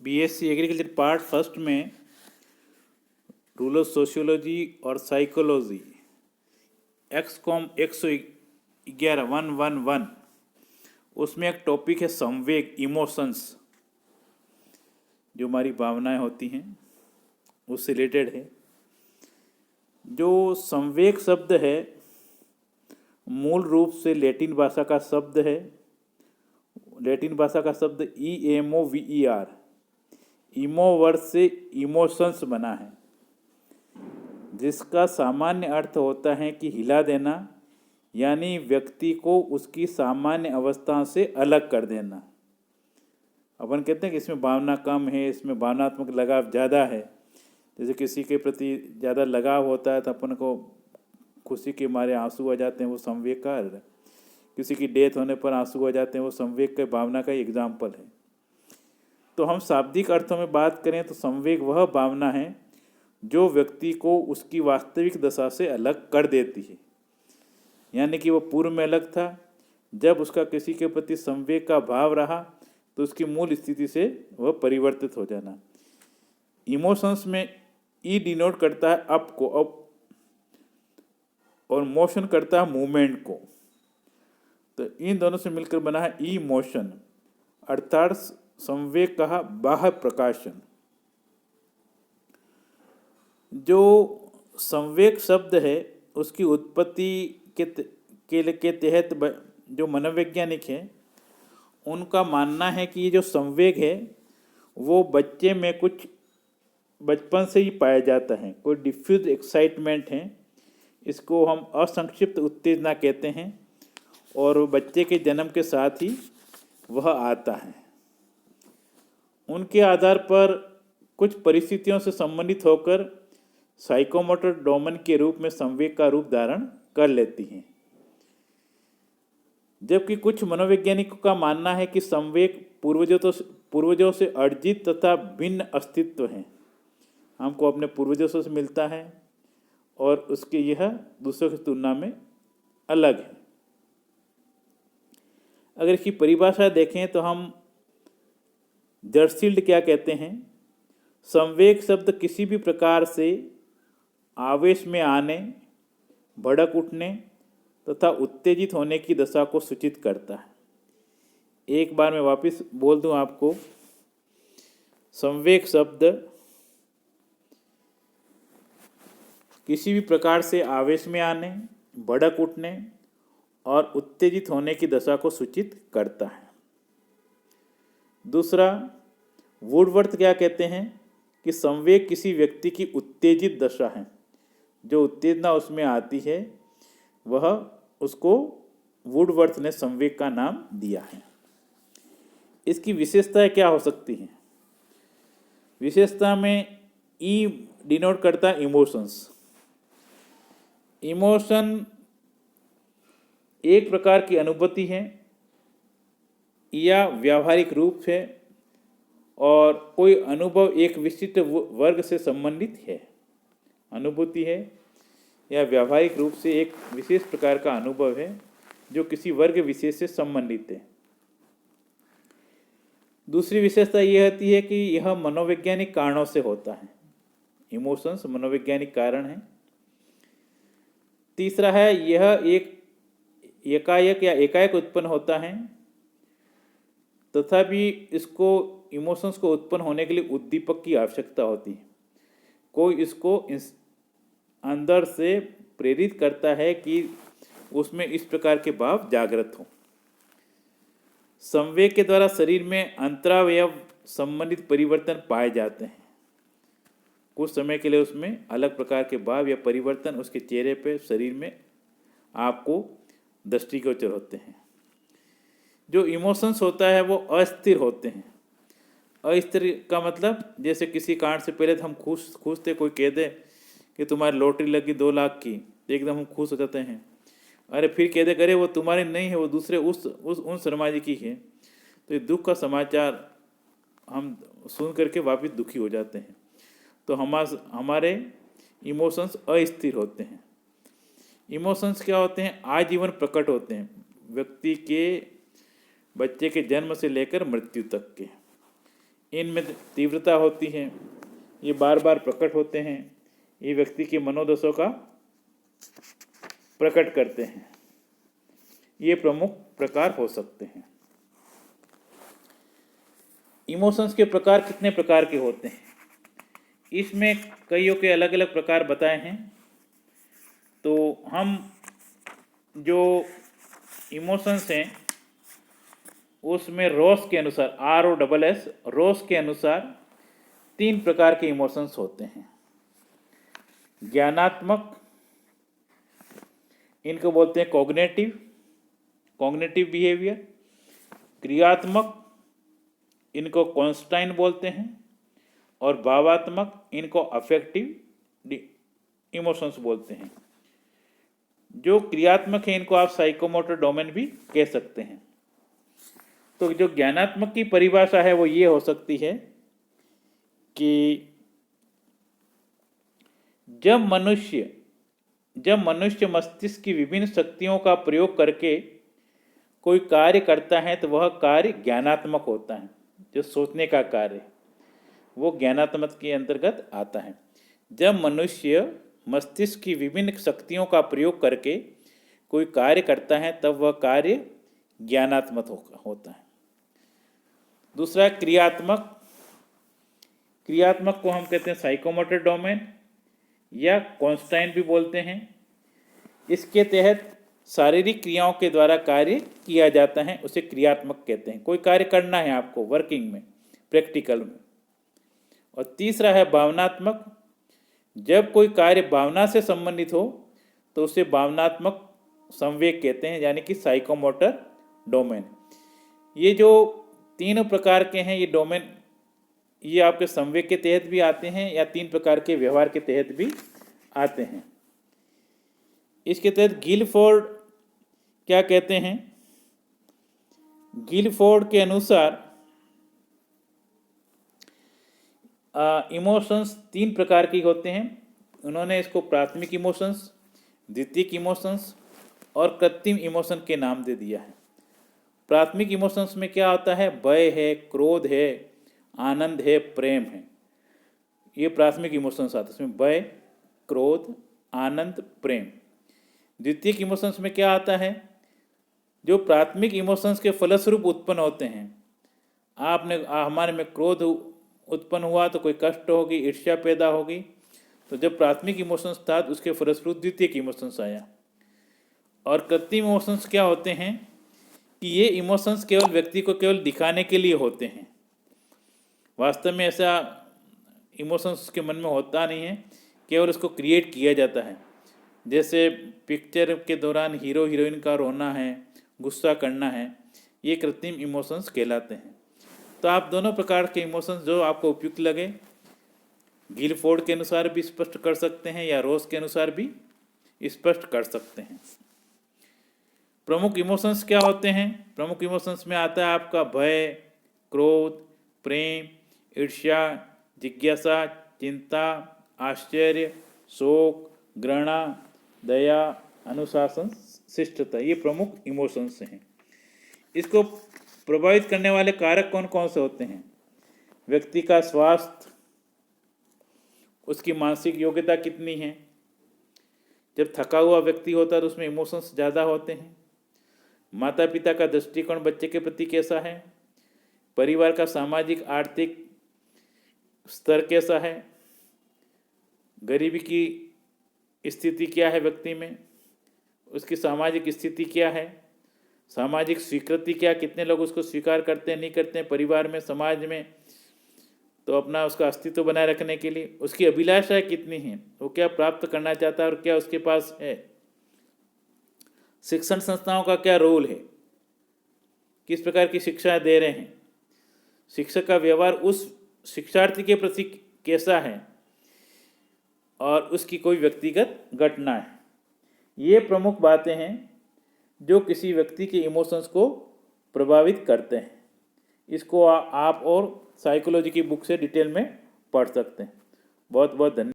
BSc agriculture part first में rule of sociology और psychology XCOM 111 उसमें एक टॉपिक है संवेग, इमोशंस, जो हमारी भावनाएं होती हैं उससे रिलेटेड है। जो संवेग शब्द है मूल रूप से लैटिन भाषा का शब्द है। लैटिन भाषा का शब्द EMOVER, इमो वर्ड से इमोशंस बना है, जिसका सामान्य अर्थ होता है कि हिला देना, यानी व्यक्ति को उसकी सामान्य अवस्था से अलग कर देना। अपन कहते हैं कि इसमें भावना कम है, इसमें भावनात्मक लगाव ज़्यादा है। जैसे किसी के प्रति ज़्यादा लगाव होता है तो अपन को खुशी के मारे आंसू आ जाते हैं, वो संवेग का अर्थ है। किसी की डेथ होने पर आंसू आ जाते हैं, वो संवेग के भावना का एग्जाम्पल है। तो हम शाब्दिक अर्थों में बात करें तो संवेग वह भावना है जो व्यक्ति को उसकी वास्तविक दशा से अलग कर देती है। यानी कि वो पूर्व में अलग था, जब उसका किसी के प्रति संवेग का भाव रहा तो उसकी मूल स्थिति से वह परिवर्तित हो जाना। इमोशंस में ई डिनोट करता है अप को, अप, और मोशन करता है मूवमेंट को। तो इन दोनों से मिलकर बना है इमोशन, अर्थात संवेग का बाह्य प्रकाशन। जो संवेग शब्द है उसकी उत्पत्ति के तहत जो मनोवैज्ञानिक हैं उनका मानना है कि ये जो संवेग है वो बच्चे में कुछ बचपन से ही पाया जाता है। कोई डिफ्यूज एक्साइटमेंट है, इसको हम असंक्षिप्त उत्तेजना कहते हैं, और बच्चे के जन्म के साथ ही वह आता है। उनके आधार पर कुछ परिस्थितियों से संबंधित होकर साइकोमोटर डोमेन के रूप में संवेग का रूप धारण कर लेती हैं। जबकि कुछ मनोवैज्ञानिकों का मानना है कि संवेग पूर्वजों से अर्जित तथा भिन्न अस्तित्व है। हमको अपने पूर्वजों से मिलता है और उसके यह दूसरों की तुलना में अलग है। अगर इसकी परिभाषा देखें तो हम जर्सील्ड क्या कहते हैं, संवेग शब्द किसी भी प्रकार से आवेश में आने, भड़क उठने तथा उत्तेजित होने की दशा को सूचित करता है। एक बार मैं वापस बोल दूं आपको, संवेग शब्द किसी भी प्रकार से आवेश में आने, भड़क उठने और उत्तेजित होने की दशा को सूचित करता है। दूसरा, वुडवर्थ क्या कहते हैं कि संवेग किसी व्यक्ति की उत्तेजित दशा है। जो उत्तेजना उसमें आती है वह उसको वुडवर्थ ने संवेग का नाम दिया है। इसकी विशेषताएं क्या हो सकती हैं? विशेषता में ई डिनोट करता है इमोशंस। इमोशन एक प्रकार की अनुभूति है या व्यावहारिक रूप है, और कोई अनुभव एक विशिष्ट वर्ग से संबंधित है। अनुभूति है या व्यावहारिक रूप से एक विशेष प्रकार का अनुभव है जो किसी वर्ग विशेष से संबंधित है। दूसरी विशेषता यह होती है कि यह मनोवैज्ञानिक कारणों से होता है। इमोशंस मनोवैज्ञानिक कारण है। तीसरा है, यह एक एकाएक उत्पन्न होता है, तथापि इसको इमोशंस को उत्पन्न होने के लिए उद्दीपक की आवश्यकता होती है। कोई इसको अंदर से प्रेरित करता है कि उसमें इस प्रकार के भाव जागृत हों। संवेग के द्वारा शरीर में अंतरावयव संबंधित परिवर्तन पाए जाते हैं। कुछ समय के लिए उसमें अलग प्रकार के भाव या परिवर्तन उसके चेहरे पे, शरीर में आपको दृष्टिगोचर होते हैं। जो इमोशंस होता है वो अस्थिर होते हैं। अस्थिर का मतलब, जैसे किसी कारण से पहले तो हम खुश थे, कोई कह दे कि तुम्हारी लॉटरी लगी 2 लाख की, तो एकदम हम खुश हो जाते हैं। अरे फिर कह दे करे वो तुम्हारी नहीं है, वो दूसरे उन शर्मा जी की है, तो ये दुख का समाचार हम सुन करके वापस दुखी हो जाते हैं। तो हमारे इमोशंस अस्थिर होते हैं। इमोशंस क्या होते हैं? आजीवन प्रकट होते हैं, व्यक्ति के बच्चे के जन्म से लेकर मृत्यु तक के। इनमें तीव्रता होती है, ये बार बार प्रकट होते हैं, ये व्यक्ति के मनोदशा का प्रकट करते हैं। ये प्रमुख प्रकार हो सकते हैं। इमोशंस के प्रकार कितने प्रकार के होते हैं? इसमें कईयों के अलग अलग प्रकार बताए हैं। तो हम जो इमोशंस हैं उसमें रॉस के अनुसार, ROSS रॉस के अनुसार 3 प्रकार के इमोशंस होते हैं। ज्ञानात्मक, इनको बोलते हैं कॉग्निटिव बिहेवियर। क्रियात्मक, इनको कॉन्स्टाइन बोलते हैं। और भावात्मक, इनको अफेक्टिव इमोशंस बोलते हैं। जो क्रियात्मक है इनको आप साइकोमोटर डोमेन भी कह सकते हैं। तो जो ज्ञानात्मक की परिभाषा है वो ये हो सकती है कि जब मनुष्य मस्तिष्क की विभिन्न शक्तियों का प्रयोग करके कोई कार्य करता है तो वह कार्य ज्ञानात्मक होता है। जो सोचने का कार्य वो ज्ञानात्मक के अंतर्गत आता है। जब मनुष्य मस्तिष्क की विभिन्न शक्तियों का प्रयोग करके कोई कार्य करता है तब वह कार्य ज्ञानात्मक होता है। दूसरा क्रियात्मक को हम कहते हैं साइकोमोटर डोमेन या कॉन्स्टाइन भी बोलते हैं। इसके तहत शारीरिक क्रियाओं के द्वारा कार्य किया जाता है, उसे क्रियात्मक कहते हैं। कोई कार्य करना है आपको वर्किंग में, प्रैक्टिकल में। और तीसरा है भावनात्मक। जब कोई कार्य भावना से संबंधित हो तो उसे भावनात्मक संवेग कहते हैं, यानी कि साइकोमोटर डोमेन। ये जो तीनों प्रकार के हैं ये डोमेन, ये आपके संवेग के तहत भी आते हैं या 3 प्रकार के व्यवहार के तहत भी आते हैं। इसके तहत गिलफोर्ड क्या कहते हैं? गिलफोर्ड के अनुसार इमोशंस 3 प्रकार के होते हैं। उन्होंने इसको प्राथमिक इमोशंस, द्वितीयक इमोशंस और कृत्रिम इमोशन के नाम दे दिया है। प्राथमिक इमोशंस में क्या होता है? भय है, क्रोध है, आनंद है, प्रेम है। ये प्राथमिक इमोशंस आते हैं। इसमें भय, क्रोध, आनंद, प्रेम। द्वितीयक इमोशंस में क्या आता है? जो प्राथमिक इमोशंस के फलस्वरूप उत्पन्न होते हैं। हमारे में क्रोध उत्पन्न हुआ तो कोई कष्ट होगी, ईर्ष्या पैदा होगी। तो जब प्राथमिक इमोशंस था तो उसके फलस्वरूप द्वितीयक इमोशंस आया। और कृत्रिम इमोशंस क्या होते हैं कि ये इमोशंस केवल व्यक्ति को केवल दिखाने के लिए होते हैं। वास्तव में ऐसा इमोशंस उसके मन में होता नहीं है, केवल उसको क्रिएट किया जाता है। जैसे पिक्चर के दौरान हीरो हीरोइन का रोना है, गुस्सा करना है, ये कृत्रिम इमोशंस कहलाते हैं। तो आप दोनों प्रकार के इमोशंस जो आपको उपयुक्त लगे, गिलफोर्ड के अनुसार भी स्पष्ट कर सकते हैं या रोस के अनुसार भी स्पष्ट कर सकते हैं। प्रमुख इमोशंस क्या होते हैं? प्रमुख इमोशंस में आता है आपका भय, क्रोध, प्रेम, ईर्ष्या, जिज्ञासा, चिंता, आश्चर्य, शोक, घृणा, दया, अनुशासन, शिष्टता। ये प्रमुख इमोशंस हैं। इसको प्रभावित करने वाले कारक कौन कौन से होते हैं? व्यक्ति का स्वास्थ्य, उसकी मानसिक योग्यता कितनी है। जब थका हुआ व्यक्ति होता है तो उसमें इमोशंस ज़्यादा होते हैं। माता पिता का दृष्टिकोण बच्चे के प्रति कैसा है, परिवार का सामाजिक आर्थिक स्तर कैसा है, गरीबी की स्थिति क्या है व्यक्ति में, उसकी सामाजिक स्थिति क्या है, सामाजिक स्वीकृति क्या, कितने लोग उसको स्वीकार करते हैं नहीं करते हैं परिवार में, समाज में, तो अपना उसका अस्तित्व बनाए रखने के लिए उसकी अभिलाषाएं कितनी हैं, वो क्या प्राप्त करना चाहता है और क्या उसके पास है। शिक्षण संस्थाओं का क्या रोल है, किस प्रकार की शिक्षाएं दे रहे हैं, शिक्षक का व्यवहार उस शिक्षार्थी के प्रति कैसा है और उसकी कोई व्यक्तिगत घटना है। ये प्रमुख बातें हैं जो किसी व्यक्ति के इमोशंस को प्रभावित करते हैं। इसको आप और साइकोलॉजी की बुक से डिटेल में पढ़ सकते हैं। बहुत बहुत धन्यवाद।